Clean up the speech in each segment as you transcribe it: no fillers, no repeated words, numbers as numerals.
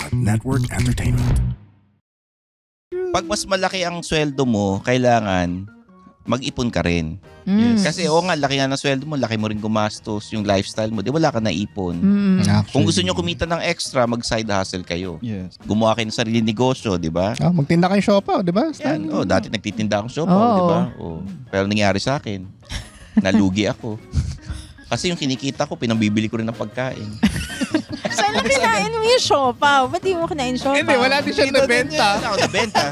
Pod Network Entertainment. Pag mas malaki ang sweldo mo, kailangan mag-ipon ka rin. Yes. Kasi nga, laki nga ng sweldo mo, laki mo rin gumastos, yung lifestyle mo, di wala ka naipon. Kung gusto nyo kumita ng extra, mag-side hustle kayo. Yes. Gumawa kayo ng sarili negosyo, di ba? Magtinda kayo siopaw, di ba? Yan. Dati nagtitinda akong siopaw, di ba? Pero nangyari sa akin, nalugi ako. Kasi yung kinikita ko, pinambibili ko rin ng pagkain. Sana kinain mo yung siopaw. Ba't di mo kinain siopaw? Hindi, wala din siya nabenta. Wala ako nabenta.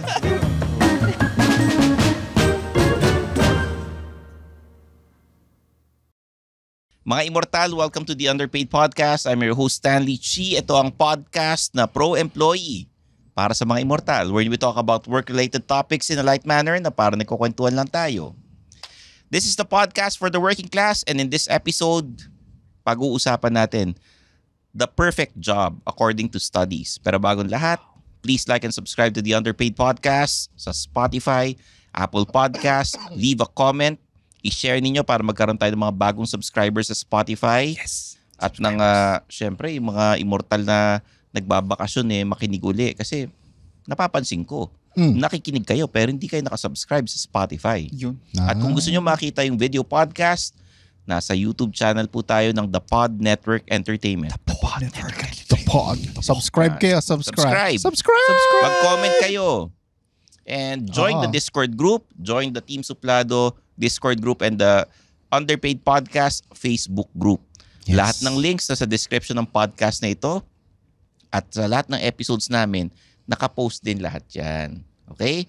Mga Immortal, welcome to the Underpaid Podcast. I'm your host, Stanley Chi. Ito ang podcast na pro-employee para sa mga Immortal, where we talk about work-related topics in a light manner na parang nagkukwentuhan lang tayo. This is the podcast for the working class, and in this episode, pag-uusapan natin the perfect job according to studies. Pero bagong lahat, please like and subscribe to the Underpaid Podcast sa Spotify, Apple Podcast, leave a comment, i-share ninyo para magkaroon tayo ng mga bagong subscribers sa Spotify. Yes. At ng, syempre, yung mga immortal na nagbabakasyon makinig uli. Kasi napapansin ko, nakikinig kayo pero hindi kayo nakasubscribe sa Spotify. Yun. At kung gusto nyo makita yung video podcast, nasa YouTube channel po tayo ng The Pod Network Entertainment. The Pod. Subscribe kayo, subscribe. Mag-comment kayo. And join the Discord group, join the Team Suplado Discord group and the Underpaid Podcast Facebook group. Yes. Lahat ng links nasa description ng podcast na ito at sa lahat ng episodes namin, nakapost din lahat yan. Okay?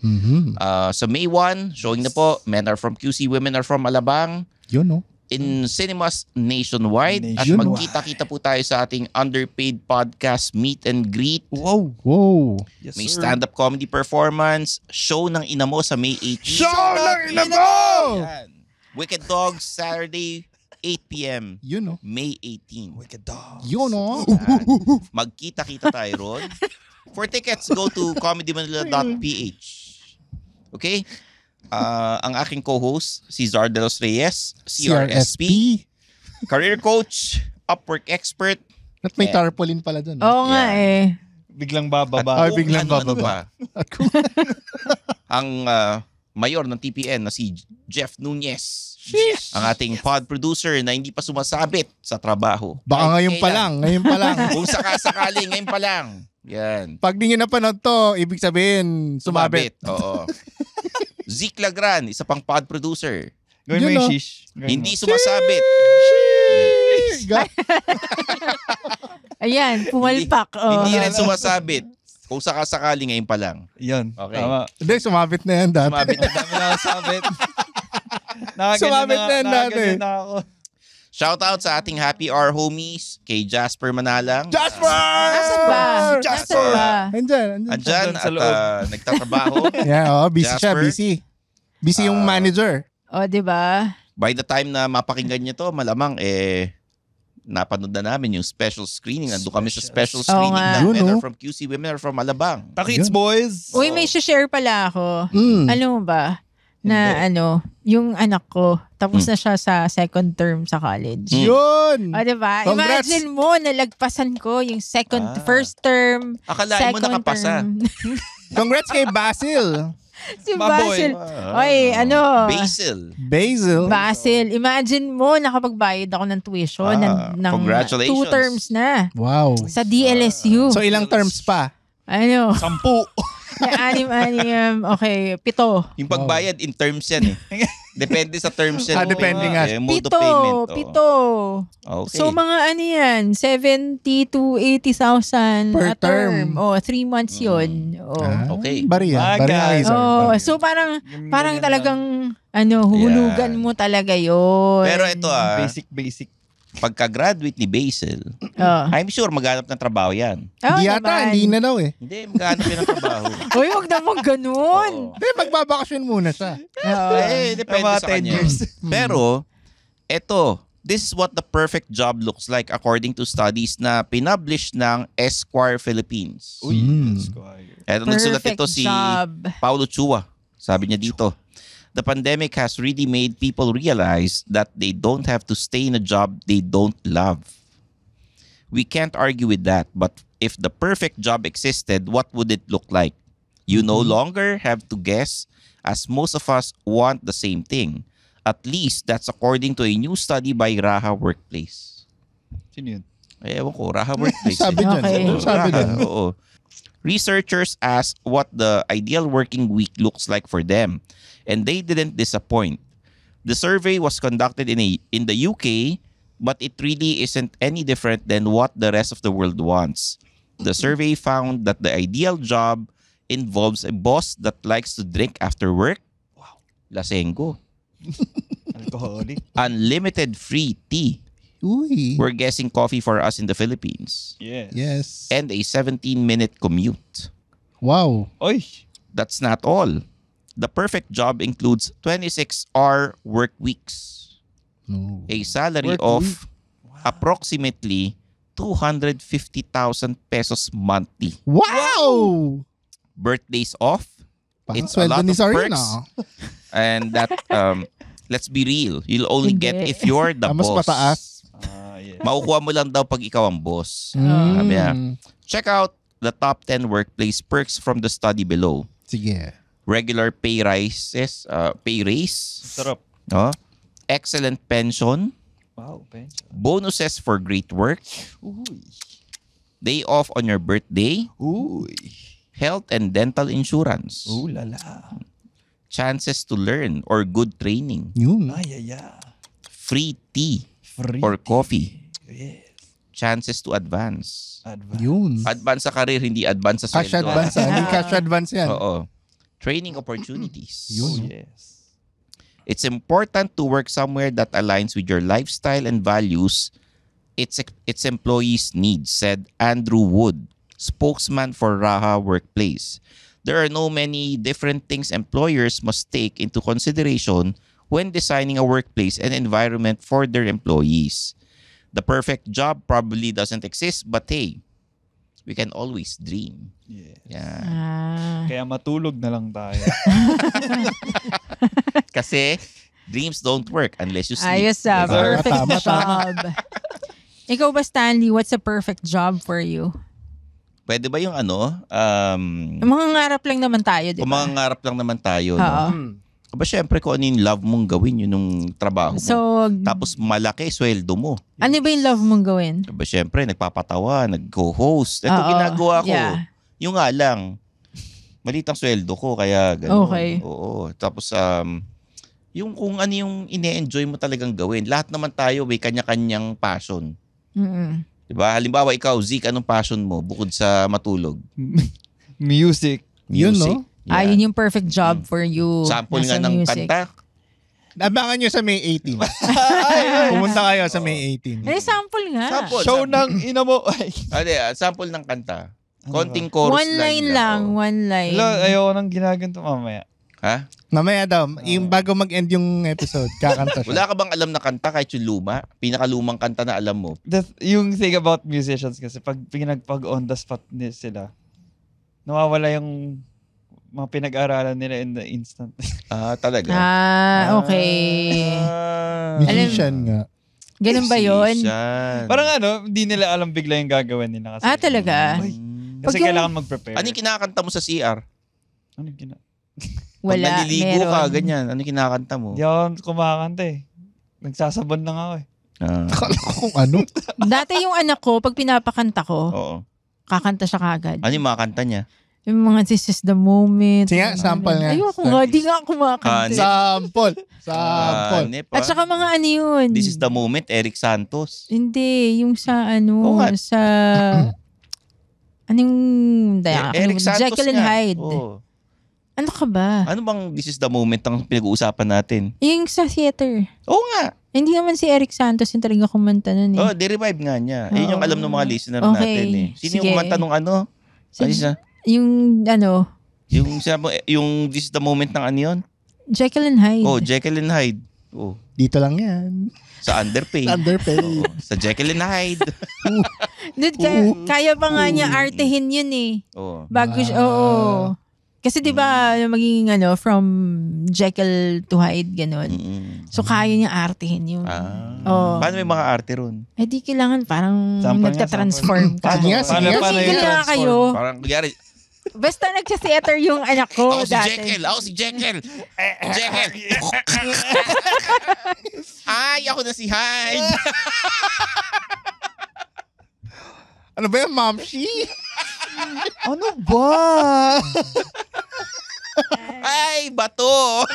So May 1, showing na po, Men Are From QC, Women Are From Alabang. Yun, no? In cinemas nationwide. At magkita-kita po tayo sa ating Underpaid Podcast Meet and Greet. Wow. Yes, May sir. stand-up comedy performance, show ng ina mo sa May 18. Show ng ina mo! Yan. Wicked Dogs, Saturday, 8 p.m. Yun, no? May 18. Wicked dog. Yun, no? Magkita-kita tayo ron. For tickets, go to comedymanila.ph. Okay? Ang aking co-host, si Zar De Los Reyes, CRSP, career coach, Upwork expert. At may tarpaulin pala dun. Oo nga Biglang bababa. Ay, biglang bababa. Ang mayor ng TPN na si Jeff Nunez. Ang ating pod producer na hindi pa sumasabit sa trabaho. Baka ngayon pa lang. Kung sakasakali, ngayon pa lang. Yan. Pag di nyo napanood to, ibig sabihin, sumabit. Oo. Zeke Lagran, isa pang pod producer. Gawin mo Yun, yung no? shish. Hindi sumasabit. Ayan, pumalpak. Hindi rin sumasabit. Kung sakasakali, ngayon pa lang. Yan. Okay. Tama. Hindi, sumabit na yan dati. Sumabit na. Dami na ako sabit. Sumabit na yan dati. Nakaganyan na ako. Shoutout sa ating happy hour homies kay Jasper Manalang. Jasper! Nasaan ba? Jasper! Nasaan ba? Andyan. Andyan Andyan at sa loob. nagtatrabaho. Yeah, busy siya, Jasper. busy. Busy yung manager. O, diba? By the time na mapakinggan nyo to, malamang napanood na namin yung special screening. Nandun kami sa special screening nga. na Yun, Men no? Are From QC, Women Are From Alabang. Takits, boys. Uy, may share pala ako. Mm. Alam mo ba? Na yung anak ko, tapos na siya sa second term sa college. Yun! O, diba? Congrats! Imagine mo, nalagpasan ko yung first term, Akalain mo second nakapasa. term. Congrats kay Basil. Si Maboy. Basil. Oy, Basil. Imagine mo, nakapagbayad ako ng tuition ng congratulations. 2 terms na. Wow. Sa DLSU. So ilang terms pa? 10. Anim. Okay, 7. Yung pagbayad in terms yan Depende sa terms yan. Depende nga. Mode of payment. 7. Okay. So mga 70 to 80,000 Per a term. 3 months yun. Okay. Bariya. Bagay. So parang talagang hulugan mo talaga yun. Pero ito Basic. pagka-graduate ni Basil, I'm sure maghanap ng trabaho yan. Hindi yata, hindi na daw Hindi, maghanap yan ng trabaho. Uy, wag naman ganun. Hindi, magbabakasyon muna siya. Depende Mga sa 10 kanya. years. Pero, this is what the perfect job looks like according to studies na pinublish ng Esquire Philippines. Uy, let's go higher. Eto, nagsulat ito si job. Paulo Chua. Sabi niya dito, the pandemic has really made people realize that they don't have to stay in a job they don't love. We can't argue with that. But if the perfect job existed, what would it look like? You no longer have to guess, as most of us want the same thing. At least that's according to a new study by Raha Workplace. Sino yun? Ewan ko, Raha Workplace. Sabi dyan. Okay. Sabi Raha, dyan. oo. Researchers asked what the ideal working week looks like for them, and they didn't disappoint. The survey was conducted in the UK, but it really isn't any different than what the rest of the world wants. The survey found that the ideal job involves a boss that likes to drink after work. Wow. Lasenggo. Alcoholic. Unlimited free tea. Uy. We're guessing coffee for us in the Philippines. Yes. Yes. And a 17-minute commute. Wow. Oy. That's not all. The perfect job includes 26-hour work weeks, No. a salary Work of week? approximately 250,000 pesos monthly. Wow! Birthdays off. Parang It's a sweldo lot ni of Sarina. perks. And that, let's be real, you'll only Hindi. get if you're the Mas boss. mataas. Yes. Makukuha mo lang daw pag ikaw ang boss. Mm. Sabi niya. Check out the top 10 workplace perks from the study below. Sige. Regular pay raise, Sarap. no? Excellent pension, Wow, pension. bonuses for great work, Uy. day off on your birthday, Uy. health and dental insurance, Ooh lala. chances to learn or good training, Yun. Ay, ay, ay. free tea Free. or coffee, Yes. chances to advance. Advance. Yun. Advance sa career, hindi advance sa Cash sweldo. advance. Hindi cash advance yan. Oo. Training opportunities. Yun. Oh, yes. It's important to work somewhere that aligns with your lifestyle and values its employees' needs, said Andrew Wood, spokesman for Raha Workplace. There are no many different things employers must take into consideration when designing a workplace and environment for their employees. The perfect job probably doesn't exist, but hey, we can always dream. Yes. Yeah. Kaya matulog na lang tayo. Kasi dreams don't work unless you sleep. Ayos ah, Diba? perfect Tama, job. Ikaw ba, Stanley, what's a perfect job for you? Pwede ba yung Mga ngarap lang naman tayo, di kung ba? mga ngarap lang naman tayo, no? Oo. Aba, syempre kung ano yung love mong gawin, yun yung trabaho mo. So, Tapos malaki, sweldo mo. ano ba yung love mong gawin? Aba, syempre, nagpapatawa, nag-co-host. Ito Oo, ginagawa ko. yeah. Yung nga lang, maliit ang sweldo ko, kaya gano'n. Okay. Oo. Tapos, yung kung ano yung ine-enjoy mo talagang gawin. Lahat naman tayo may kanya-kanyang passion. Mm-mm. Diba? Halimbawa, ikaw, Zeke, anong passion mo bukod sa matulog? Music. Yun, Music. no? Ah, Yeah. yun yung perfect job for you. Sample nga Nasa ng music. kanta. Abangan nyo sa May 18. Pumunta kayo sa May 18. Eh, sample nga. Sample. Show ng ina mo. Ay. Sample ng kanta. Konting chorus One line lang. Oo. One line. Hello, ayoko nang ginaganto mamaya. Ha? Mamaya daw, yung bago mag-end yung episode, kakanta siya. Wala ka bang alam na kanta kahit yung luma? Pinakalumang kanta na alam mo. Yung thing about musicians kasi pag on the spot sila, nawawala yung mga pinag-aralan nila in the instant. Ah, talaga? Ah, okay. Musician nga. Ganun ba yun? Musician. Parang hindi nila alam bigla yung gagawin nila. Kasi, Ah, talaga? Ay, Mm. kasi Pag yung- kailangan mag-prepare. Ano yung kinakanta mo sa CR? Ano yung Pag Wala, naliligo meron. ka, ganyan. Ano yung kinakanta mo? Di ako kumakanta eh. Nagsasabon lang ako eh. Ah, Akala ko kung ano. Dati yung anak ko, pag pinapakanta ko, oo. kakanta siya kagad. Ano yung mga kanta niya? Yung mga This is the moment. Sige nga, sample nga. Ayoko nga, di nga ako kumakanta. Sample. Sample. Nip, At saka mga ano yun. This is the moment, Eric Santos. Hindi, yung sa Oo nga. sa... Anong... Eric Santos Jekyll and nga. Hyde. Oo. Ano ka ba? Ano bang this is the moment ang pinag-uusapan natin? Yung sa theater. Oo nga. Hindi naman si Eric Santos yung talaga kumanta nun eh. Oh, de-revive nga niya. Yun yung Oo. alam ng mga listener Okay. natin eh. Sino yung Sige. kumanta nung ano? Si- Ano siya? Yung ano, Yung this is the moment ng ano yun? Jekyll and Hyde. Oh, Jekyll and Hyde. Oh, Dito lang yan. sa Underpay. Underpay. Oo, sa Jekyll and Hyde. Dude, kaya pa nga niya artehin yun eh. Oh. Bago siya, oo. Kasi di ba magiging from Jekyll to Hyde, ganun. So kaya niya artihin yun. Paano may mga arte ron? Di kailangan parang Sample nagtatransform ka. Sige nga, sige nga. Kasi kailangan kayo. Parang kunyari, Basta nagsa-theater yung anak ko ako si dati. Jekyll! Ako si Jekyll! Jekyll! Ay, ako na si Hyde! Ano ba yung Mamshi? Ano ba? Ay, bato!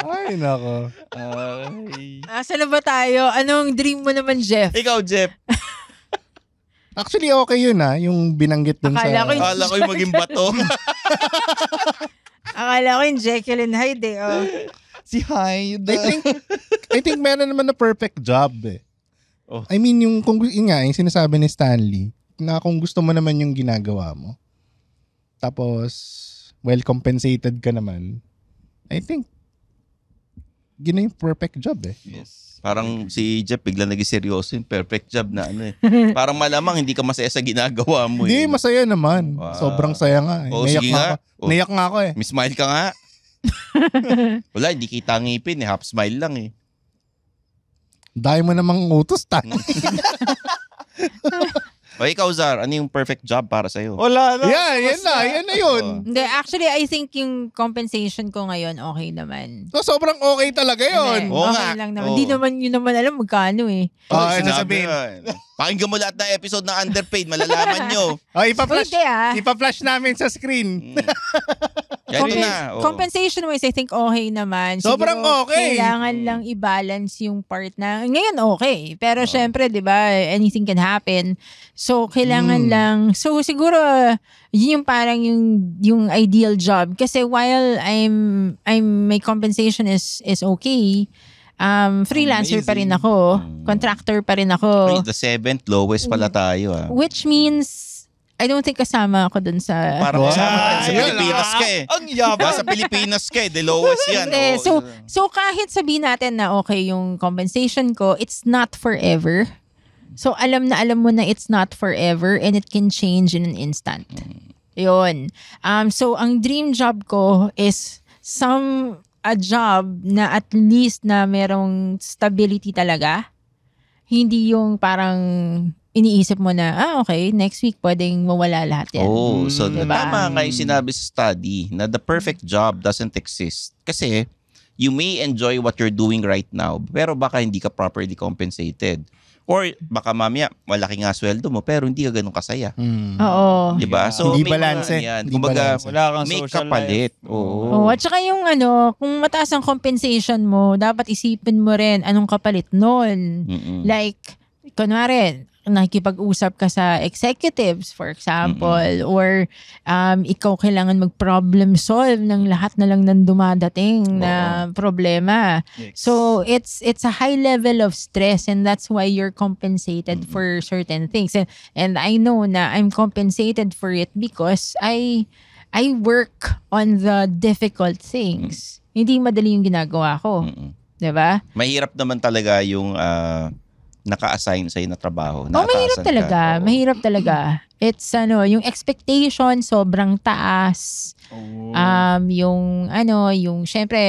Ay, nako. Asa na ba tayo? Anong dream mo naman, Jeff? Ikaw, Jeff. Actually, okay yun yung binanggit dun Akala ko Akala ko yung maging bato. Akala ko yung Jekyll and Hyde Si Hyde. I think meron naman na perfect job Oh. I mean, yung sinasabi ni Stanley, na kung gusto mo naman yung ginagawa mo, tapos, well compensated ka naman, I think, yun yung perfect job Yes. Parang si Jeff bigla naging seryoso yung perfect job na Parang malamang hindi ka masaya sa ginagawa mo. Hindi, masaya naman. Wow. Sobrang saya nga. Sige nga. Naiyak nga ako May smile ka nga. Wala, hindi kita ngipin half smile lang Dahil mo namang utos, O ikaw, Zar, ano yung perfect job para sa'yo? Wala na. yan na yun. Hindi, actually, I think yung compensation ko ngayon, okay naman. So, sobrang okay talaga yun. Hindi, Oo okay nga. lang naman. Oo. Di naman, yun naman alam magkano Ano Sinabi sabihin? yan. Pakinggan mo lahat ng episode ng Underpaid, malalaman nyo. Ipa-flash, Hindi ipa-flash namin sa screen. Yan na. Compensation wise, I think okay naman. Sobrang Siguro, okay. Kailangan lang i-balance yung part na, ngayon okay. Pero syempre, di ba, anything can happen. So, kailangan lang, so siguro, yun yung parang yung ideal job. Kasi while my compensation is okay, freelancer pa rin ako, contractor pa rin ako. The 7th lowest pala tayo. Which means, I don't think kasama ako dun sa... Parang Wow. kasama tayo sa Ayun, Pilipinas ka Ang yabang. Nasa Pilipinas ka the lowest yan. Hindi. Oo. So kahit sabihin natin na okay yung compensation ko, it's not forever. So alam mo na it's not forever and it can change in an instant. Yun. So ang dream job ko is a job na at least na merong stability talaga. Hindi yung parang iniisip mo na, okay, next week pwedeng mawala lahat yan. Oh, so Diba? tama nga yung sinabi sa study na the perfect job doesn't exist. Kasi you may enjoy what you're doing right now, pero baka hindi ka properly compensated. Or baka mamaya, malaki nga sweldo mo, pero hindi ka ganun kasaya. Oo. Diba? So, Hindi may mga balance yan. Hindi Kumbaga, balance. Wala kang may social kapalit. life. Oo. At saka yung kung mataas ang compensation mo, dapat isipin mo rin anong kapalit nun. Like, kunwari, nakikipag-usap ka sa executives, for example, or ikaw kailangan mag-problem solve ng lahat na lang ng dumadating na problema. Yes. So, it's a high level of stress and that's why you're compensated for certain things. And I know na I'm compensated for it because I work on the difficult things. Hindi madali yung ginagawa ko. 'Di ba? Mahirap naman talaga yung naka-assign sa'yo na trabaho. Mahirap Naataasan talaga. ka. Oo. Mahirap talaga. It's yung expectation sobrang taas. Yung syempre,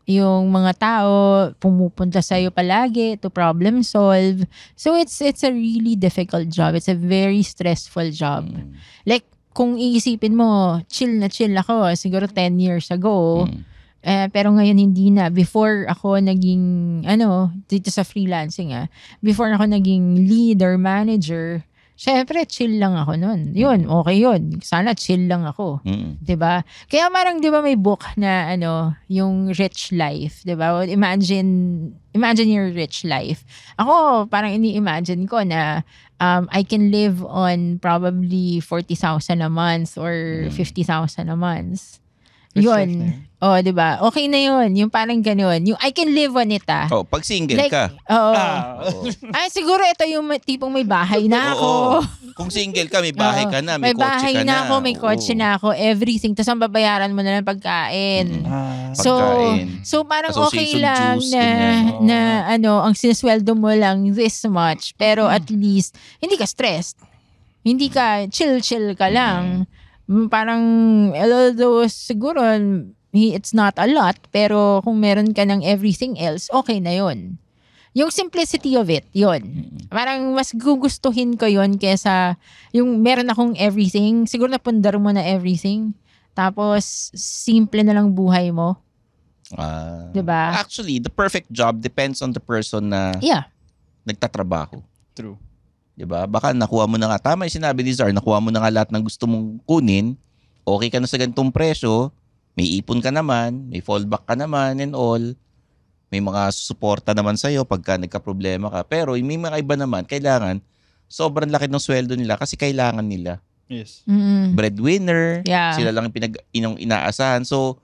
yung mga tao pumupunta sa'yo palagi to problem solve. So it's a really difficult job. It's a very stressful job. Like, kung iisipin mo, chill na chill ako siguro 10 years ago. Pero ngayon hindi na. Before ako naging, dito sa freelancing before ako naging lead or manager, syempre chill lang ako nun. Yun, okay yun. Sana chill lang ako. 'Di ba? Kaya parang 'di ba may book na yung rich life, 'di ba? Imagine your rich life. Ako parang ini-imagine ko na I can live on probably 40,000 a month or 50,000 a month. Rich Yun. life na yun. Oh, 'di ba? Okay na 'yun. Yung parang ganoon. Yung I can live on it Oh, pag single Like, ka. Oo. Oo. Ay, siguro ito yung tipong may bahay na ako. Oo. Kung single ka, may bahay ka na, may kotse bahay ka na. na ako, may kotse Oo. na ako, everything. Tapos ang babayaran mo na lang pagkain. So, Pagkain. parang okay Association lang juice, na ganyan. ang sinesweldo mo lang this much. Pero at least, hindi ka stressed. Hindi ka chill ka lang. Parang, although siguro, it's not a lot, pero kung meron ka ng everything else, okay na yon. Yung simplicity of it, yon. Parang mas gugustuhin ko yon kesa yung meron akong everything. Siguro napundar mo na everything. Tapos, simple na lang buhay mo. Diba? Actually, the perfect job depends on the person na Yeah. nagtatrabaho. True. Diba? Baka nakuha mo na nga, tama yung sinabi ni Zar, nakuha mo na nga lahat ng gusto mong kunin, okay ka na sa ganitong presyo, may ipon ka naman, may fallback ka naman and all, may mga suporta naman sa'yo pagka nagka-problema ka. Pero may mga iba naman, kailangan, sobrang laki ng sweldo nila kasi kailangan nila. Yes. Breadwinner, Yeah. sila lang yung inaasahan. So,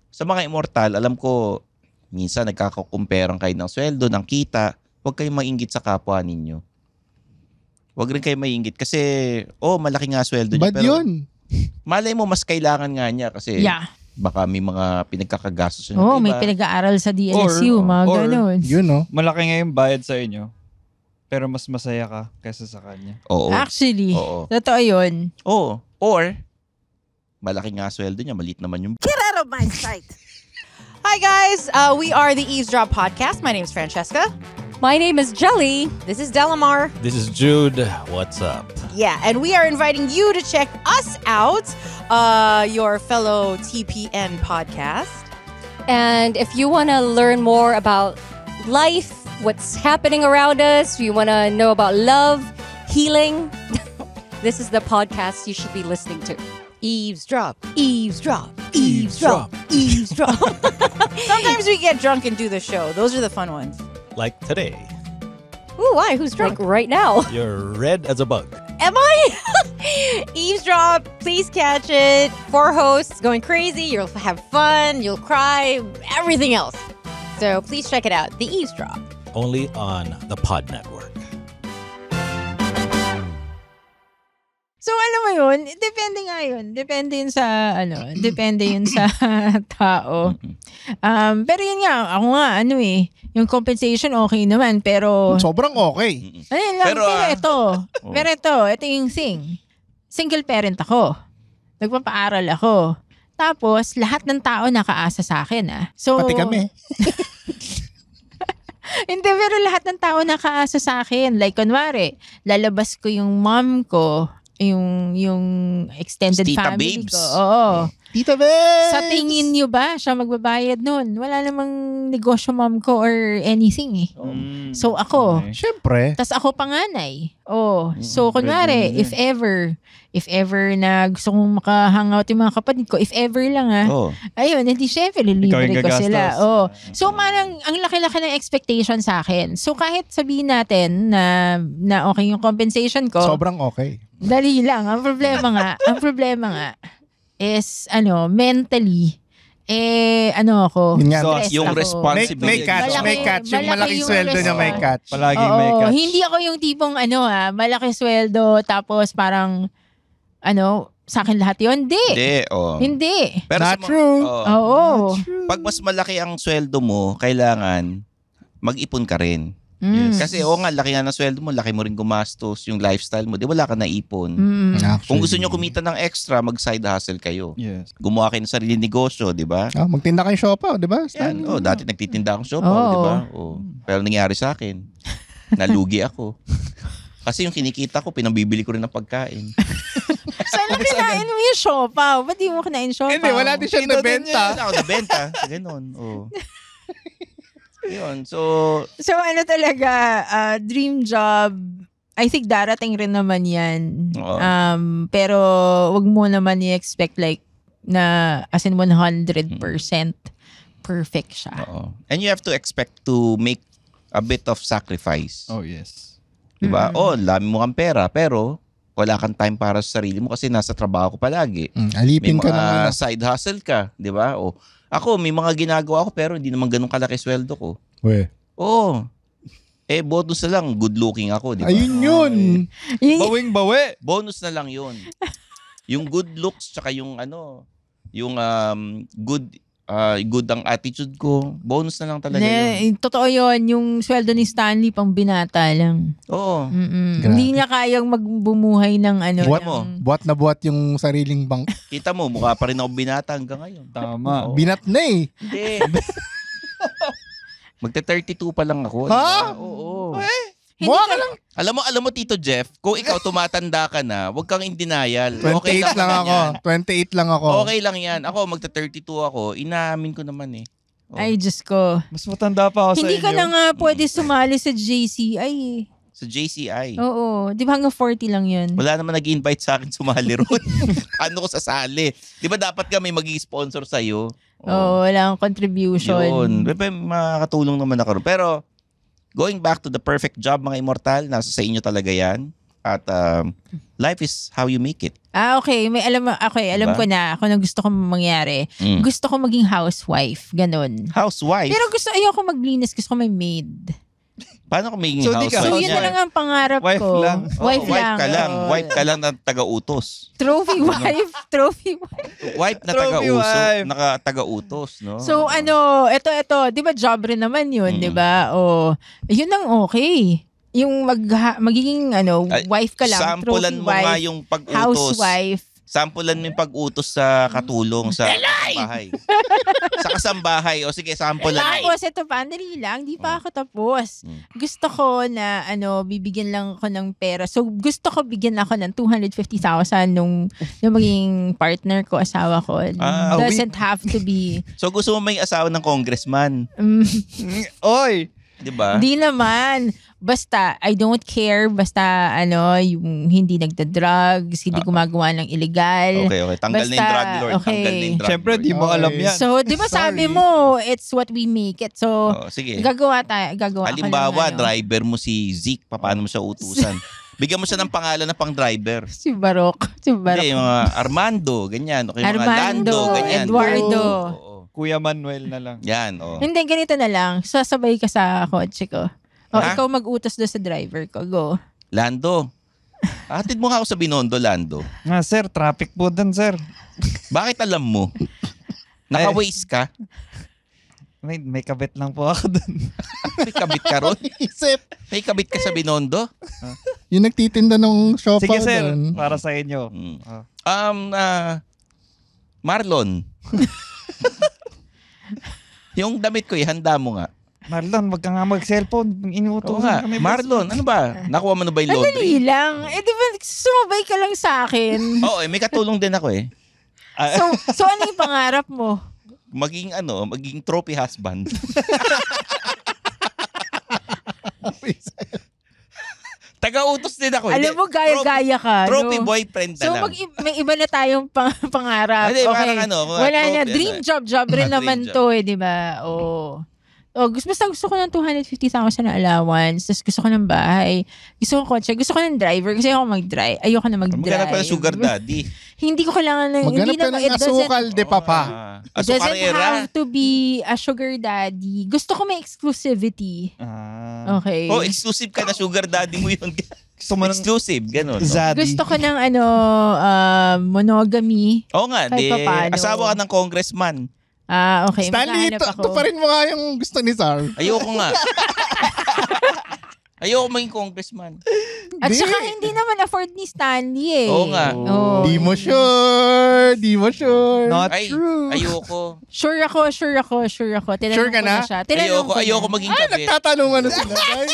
sa mga immortal, alam ko, minsan nagkakakumperang kayo ng sweldo, ng kita, huwag kayong maingit sa kapwa ninyo. Huwag rin kayo maingit kasi, malaki nga sweldo niya. Bad yun. Malay mo, mas kailangan nga niya kasi Yeah. baka may mga pinagkakagastos. Oh, may pinag-aaral sa DLSU, mga or- ganun. Yun, no? Malaki nga yung bayad sa inyo. Pero mas masaya ka kaysa sa kanya. Oo. Actually, Oo. totoo yun. Oo. Or, malaki nga sweldo niya, maliit naman yung... Get out of my sight. Hi, guys. We are the Eavesdrop Podcast. My name is Francesca. My name is Jelly. This is Delamar. This is Jude. What's up? Yeah, and we are inviting you to check us out, your fellow TPN podcast. And if you want to learn more about life, what's happening around us, you want to know about love, healing, this is the podcast you should be listening to. Eavesdrop, eavesdrop, eavesdrop, eavesdrop. Sometimes we get drunk and do the show. Those are the fun ones. Like today, Ooh, why? Who's drunk? Like right now. you're red as a bug. Am I? Eavesdrop, please catch it. 4 hosts going crazy. You'll have fun. You'll cry. Everything else. So please check it out. The Eavesdrop. Only on the Pod Network. So, alam mo yun, depende nga yun. Depende yun sa, depende yun sa tao. Pero yun nga, ako nga, yung compensation okay naman, pero, Sobrang okay. ayun lang, Pero, ito yung thing. Single parent ako. Nagpapaaral ako. Tapos, lahat ng tao nakaasa sa akin, So, Pati kami. Hindi, pero lahat ng tao nakaasa sa akin. Like, kunwari, lalabas ko yung mom ko, yung extended Tita family Babes. ko. Oo. Tita Bes! Sa tingin nyo ba siya magbabayad nun? Wala namang negosyo mom ko or anything So ako, Okay. Siyempre. tas ako panganay. So kunwari, breadwinner. if ever na gusto kong makahangout yung mga kapatid ko, if ever lang ayun, hindi syempre, Ikaw lilibre yung ko gagastos. sila. So parang, ang laki-laki ng expectation sa akin. So kahit sabihin natin na okay yung compensation ko, Sobrang okay. dali lang. Ang problema nga is, mentally, ako. Yun nga, stressed yung ako. responsibility. May catch, may catch. Yung Malaki malaking yung sweldo niya, may response. catch. Palaging may Oo, catch. hindi ako yung tipong malaki sweldo tapos parang sa akin lahat yun. Hindi. Hindi. Pero Not true. Oo. Pag mas malaki ang sweldo mo, kailangan mag-ipon ka rin. Mm. Kasi nga, laki nga ng sweldo mo, laki mo rin gumastos, yung lifestyle mo, di wala ka naipon. Mm. Kung gusto nyo kumita ng extra, mag-side hustle kayo. Yes. Gumawa kayo ng sarili negosyo, di ba? Magtinda kayong siopaw, di ba? Yan. Dati nagtitinda akong siopaw, Oo. di ba? Pero nangyari sa akin, nalugi ako. Kasi yung kinikita ko, pinambibili ko rin ng pagkain. Sana kinain mo yung siopaw. Ba't di mo kinain siopaw? Hindi, wala din siya nabenta. Hindi ako nabenta. Ganon. Yun. So, So talaga, dream job, I think darating rin naman yan. Oo. Pero wag mo naman i-expect like na as in 100% perfect siya. oo. And you have to expect to make a bit of sacrifice. Oh, yes. Diba? Dami mo kang pera, pero wala kang time para sa sarili mo kasi nasa trabaho ko palagi. May Alipin ka mga naman. side hustle ka, di ba? Ako, may mga ginagawa ko pero hindi naman ganun kalaki sweldo ko. Bonus na lang, good looking ako, di ba? Ayun yun. Bawing-bawi. Bonus na lang yun. Yung good looks, tsaka yung yung good good ang attitude ko, bonus na lang talaga yun. Totoo yun, yung sweldo ni Stanley pang binata lang. Oo. Grabe. Hindi niya kayang magbumuhay ng ano. Buhat ng- mo. Buhat na buhat yung sariling bank. Kita mo, mukha pa rin ako binata hanggang ngayon. Tama. Oo. Binat na eh. Hindi. Magte-32 pa lang ako. Ha? Oo. Hindi Mukha ka ka lang. Alam mo, Tito Jeff, kung ikaw tumatanda ka na, huwag kang in denial. Okay 28 lang naman ako. yan. 28 lang ako. Okay lang yan. Ako, magta-32 ako. Inaamin ko naman eh. Oo. Ay, Diyos ko. Mas matanda pa ako sa Hindi inyo. ka na nga pwede sumali sa JCI eh. Sa JCI. Oo. Di ba hanggang 40 lang yun? Wala naman nag-invite sa akin sumali ron. Paano ko sasali? Di ba dapat kami mag-sponsor sa'yo? Oo, wala akong contribution. Yun. Makakatulong naman ako ron. Pero, going back to the perfect job, mga immortal, nasa sa inyo talaga yan. At life is how you make it. Okay. Alam Diba? ko na kung ano gusto ko mangyari. Gusto ko maging housewife. Ganon. Housewife. Pero ayoko maglinis. Gusto ko may maid. Paano kung maging So, di ka- housewife? So, yun na lang ang pangarap Wife ko. lang. Wife Wife lang. ka lang. oo. Wife ka lang na taga-utos. Trophy wife. Trophy wife. Wife na Trophy wife. taga-utos, no? So, ito, di ba job rin naman yun, di ba? O, yun ang okay. Yung magiging, Ay, wife ka lang, sampulan trophy mo nga wife, yung pag-utos. housewife. Sampulan mo yung pag-utos sa katulong sa kasambahay. Sa kasambahay. O sige, sampulan mo. Tapos, ito pa, dali lang, di pa ako tapos. Mm. Gusto ko na, bibigyan lang ako ng pera. So, gusto ko bigyan ako ng 250,000 nung maging partner ko, asawa ko. Ah, Doesn't have to be. So gusto mo may asawa ng congressman. Oy! Di ba? Di naman. Basta, I don't care. Basta, yung hindi nagda-drugs, hindi gumagawa ng illegal. Okay. Tanggal na yung Basta, drug lord. okay. Tanggal na yung drug Siyempre, lord. di mo alam yan. So, di ba sabi mo, it's what we make it. So, Sige. gagawa ako Halimbawa, ng driver mo si Zeke. Paano mo siya utusan? Bigyan mo siya ng pangalan na pang driver. Si Barok. Hindi, mga Armando, ganyan. Okay, mga Lando, ganyan. Eduardo. Oo. Kuya Manuel na lang. Yan, oh. Hindi, ganito na lang. Sasabay ka sa kotse ko. O, Ha? ikaw mag-utos doon sa driver ko. Go. Lando. Atid mo nga ako sa Binondo, Lando. Nga, sir, traffic po dun, sir. Bakit alam mo? Naka-waste ka? May kabit lang po ako dun. May kabit ka ron? Isip. May kabit ka sa Binondo? Yung nagtitinda ng siopaw Sige, sir, doon. para sa inyo. Marlon. Yung damit ko, handa mo nga. Marlon, wag ka nga mag-cellphone. Oo Inuutosan nga. kami. Marlon, ano ba? Nakuha mo na ba yung laundry? Dali lang. Di ba, sumabay ka lang sa akin. Oo, may katulong din ako eh. So ano yung pangarap mo? Maging trophy husband. Taga-utos din ako. Alam mo, gaya-gaya ka. Trophy no? boyfriend na So, lang. may iba na tayong pangarap. Hindi, Okay. parang Wala na. trophy, Dream job rin Dream naman job. to eh, di ba? Oo. Basta gusto ko ng 250,000 na allowance. Tapos gusto ko ng bahay. Gusto ko kotse. Gusto ko ng driver. Kasi ako mag-drive. Ayoko na mag-drive. Maghanap pa ng sugar daddy. Hindi ko kailangan ng... Maghanap hindi ka naman- ng it doesn't- asukal de papa. It doesn't Asukarera. have to be a sugar daddy. Gusto ko may exclusivity. Okay. Oh, exclusive ka na sugar daddy mo yun. Gusto mo ng Exclusive, ganun. no? Zaddy. Gusto ko ng monogamy. Oo nga, Kahit papaano. asawa ka ng congressman. Okay. Stanley, maghahanap ako. ito pa rin mo nga yung gusto ni Sar. Ayoko nga. Ayoko maging congressman. At Di. saka hindi naman afford ni Stanley eh. Oo nga. Oo. Di mo sure. Not Ay, true. ayoko. Sure ako. Tinanong Sure ka ko na? siya. Tinanong ko Ayoko na. maging Ay, kabit. nagtatanungan na sila, guys.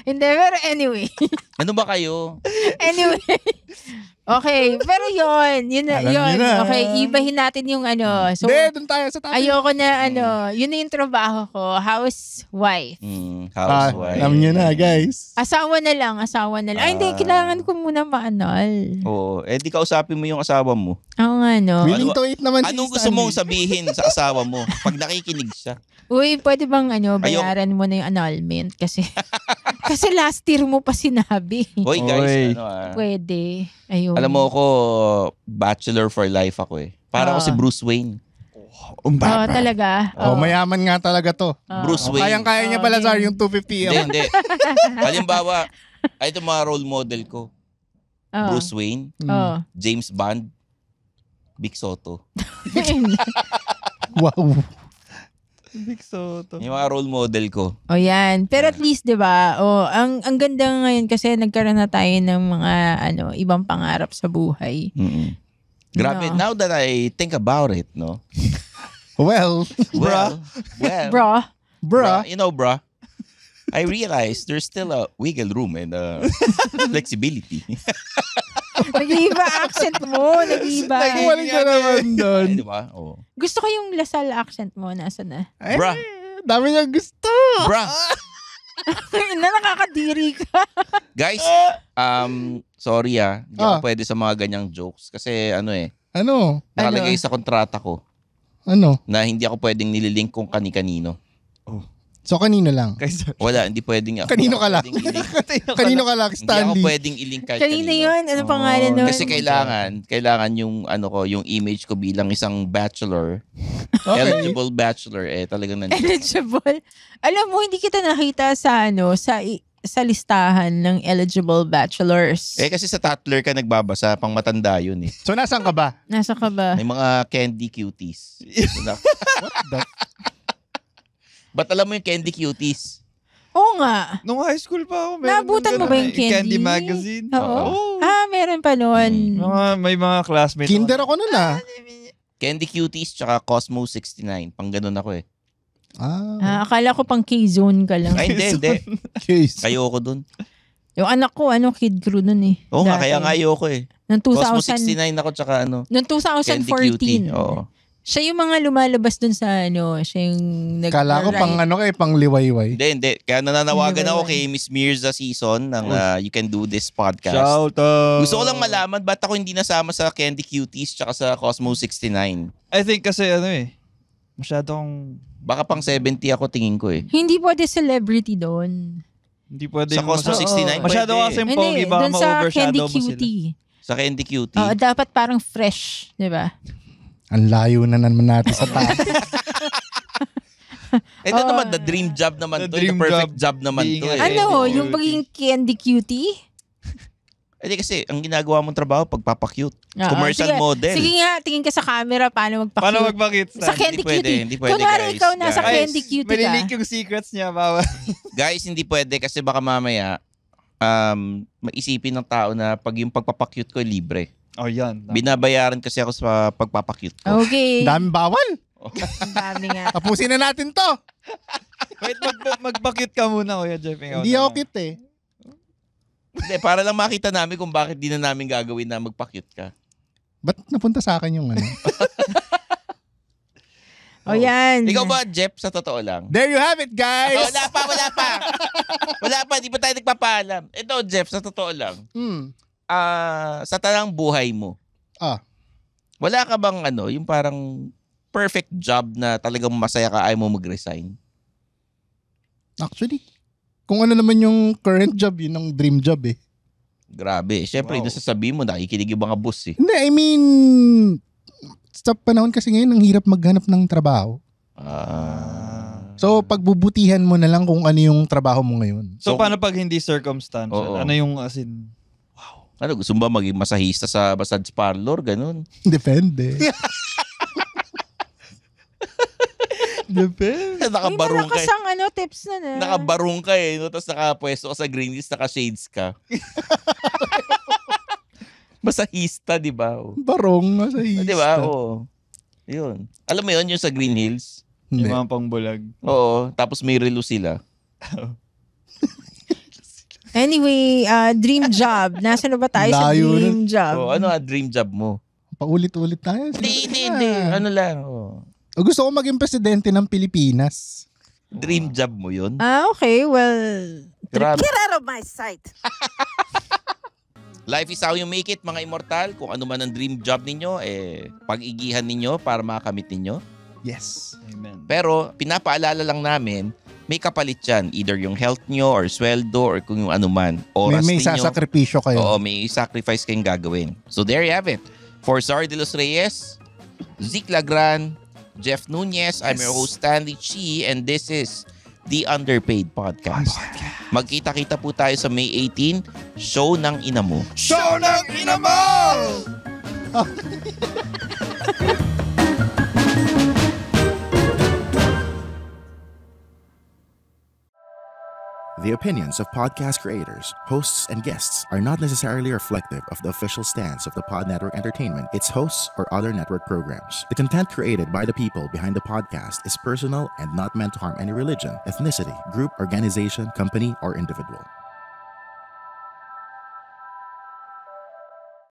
Hindi, pero anyway. Ano ba kayo? Anyway. Okay, pero yun Alam niyo yun. na. Okay, ibahin natin yung So, Hindi, doon tayo sa topic. ayoko na yun na yung trabaho ko, housewife. Housewife. Alam nyo na, guys. Asawa na lang. Ay, hindi, kailangan ko muna maanal. Oo. Di kausapin mo yung asawa mo. Oo nga, no. Willing to wait naman si Anong gusto Stanley. mong sabihin sa asawa mo pag nakikinig siya? Uy, pwede bang bayaran mo na yung annulment? Kasi last year mo pa sinabi. Hoy guys, Oy. Pwede. Ayun. Alam mo ako, bachelor for life ako eh. Para ako si Bruce Wayne. Oo, talaga. Oh, mayaman nga talaga to. Bruce Wayne. Kayang-kaya niya pala, Sar, yung 250. Hindi. Halimbawa, ito mga role model ko. Oo. Bruce Wayne, Oo. James Bond, Vic Soto. Wow. Big Soto. Yung mga role model ko. O yan. Pero at least, di ba, ang ganda ngayon kasi nagkaroon na tayo ng mga ibang pangarap sa buhay. Mm-mm. Grabe, No. now that I think about it, no? Well, Well, Bro, you know, bruh, I realized there's still a wiggle room and flexibility. nag-iiba accent mo. Nag-iiba. Bumalik ka naman doon. Ay, di ba? Oh. Gusto ko yung Lasal accent mo. Nasaan na? Bruh. Dami niya gusto. Bruh. Nakakadiri ka. Guys, sorry hindi ako pwede sa mga ganyang jokes. Kasi Ano? nakalagay sa kontrata ko Ano? na hindi ako pwedeng nililink kung kani-kanino. So, kanino lang? Kaysa, Wala, hindi pwedeng. Kanino ka lang? Kanino ka lang, Hindi ako Stanley? pwedeng ilink kahit Kanina kanino. yun. Ano pangalan nun? Kasi kailangan yung yung image ko bilang isang bachelor, Okay. eligible bachelor talagang nandiyan. Eligible. Alam mo, hindi kita nakita sa sa listahan ng eligible bachelors. Kasi sa Tatler ka nagbabasa, pang matanda yun eh. So, nasaan ka ba? Nasa ka ba? May mga candy cuties. What the? Ba't alam mo yung candy cuties? Oo nga. nung high school pa ako, Naabutan mo ba yung candy? Candy magazine? Oo. Meron pa noon. May mga classmates. Kinder ako nun Candy cuties tsaka Cosmo 69. Pang ganun ako eh. Akala ko pang K-zone ka lang. Ay, hindi. Case. Ayoko dun. Yung anak ko, kid crew nun eh. Oo nga, Dati. kaya nga ayoko eh. Noong Cosmo 2000, 69 ako tsaka noong Candy cutie. 2014. Oo. Siya yung mga lumalabas dun sa siya yung Kala ko pang pang liwayway. Hindi. Kaya nananawagan Hindi ba ako yun? kay Miss Mirza Season ng You Can Do This podcast. Shout out. Gusto ko lang malaman ba't ako hindi nasama sa Candy Cuties tsaka sa Cosmo 69. I think kasi masyadong Baka pang 70 ako tingin ko eh. Hindi pwede celebrity doon. hindi pwede. Sa Cosmo 69 Masyado pwede. kasi pogi, Hindi, baka doon sa Candy ma-overshadow mo sila. Cutie. Sa Candy Cutie. Dapat parang fresh, di ba? Ang layo na naman natin sa taas. Ito naman, the dream job naman The to. The dream perfect job. job naman Being to. a- Eh. Yung pagiging Candy Cutie? Kasi, ang ginagawa mong trabaho, pagpapakute. Oo. Commercial Sige. model. Sige nga, tingin ka sa camera, paano magpa-cute? Paano magpakit? Sa Candy Hindi pwede, Cutie. hindi pwede, Kunwari guys. ikaw nasa Guys. Candy Cutie ka. Malilink yung secrets niya, bawal. Guys, hindi pwede kasi baka mamaya maisipin ng tao na pag yung pagpapakute ko libre. Oh, yan. Binabayaran kasi ako sa pagpapakute ko. Okay. Dami bawal. Ang dami nga. Tapusin na natin to. Wait, magpakit ka muna, Kuya Jeff. Hindi ako cute eh. Hindi, para lang makita namin kung bakit di na namin gagawin na magpakute ka. Ba't napunta sa akin yung O yan. Ikaw ba, Jeff, sa totoo lang? There you have it, guys. Wala pa, di pa tayo nagpapaalam. Ito, Jeff, sa totoo lang. Sa tanang buhay mo, wala ka bang yung parang perfect job na talagang masaya ka, ayaw mo mag-resign? Actually, kung ano naman yung current job, yun ang dream job eh. Grabe. Siyempre, nasasabi mo, nakikinig yung mga boss eh. Hindi, I mean, sa panahon kasi ngayon, ang hirap maghanap ng trabaho. So, pagbubutihan mo na lang kung ano yung trabaho mo ngayon. So, paano pag hindi circumstantial? Oo. Ano yung as in... Ano, gusto mo ba maging masahista sa massage parlor? Ganun. Depende. Depende. Nakabarong ka. May malakas ang tips na na. Nakabarong ka eh. No? Tapos nakapwesto ka sa green list, naka-shades ka. Masahista, di ba? Oh. Barong, masahista. Di ba? Oo. Yun. Alam mo yun, yung sa Green Hills? Hindi. Yung mga pangbulag. Oo. Tapos may relo sila. Anyway, dream job. Nasaan na ba tayo sa Layo dream job? Oh, ano dream job mo? Paulit-ulit tayo. Hindi. Ano lang. Oh. Gusto ko maging presidente ng Pilipinas. Dream job mo yun? Okay. Well, Grabe. Get out of my sight. Life is how you make it, mga immortal. Kung ano man ang dream job ninyo, pag-igihan ninyo para makamit ninyo. Yes. Amen. Pero, pinapaalala lang namin, may kapalit yan. Either yung health nyo, or sweldo, or kung yung ano man. Oras May ninyo. sasakripisyo kayo. Oo, may sacrifice kayong gagawin. So there you have it. For Zar de los Reyes, Zeke Lagran, Jeff Nunez, I'm your host Stanley Chi, and this is The Underpaid Podcast. Magkita-kita po tayo sa May 18, Show ng Ina Mo. Show ng ina mo! The opinions of podcast creators, hosts, and guests are not necessarily reflective of the official stance of the Pod Network Entertainment, its hosts, or other network programs. The content created by the people behind the podcast is personal and not meant to harm any religion, ethnicity, group, organization, company, or individual.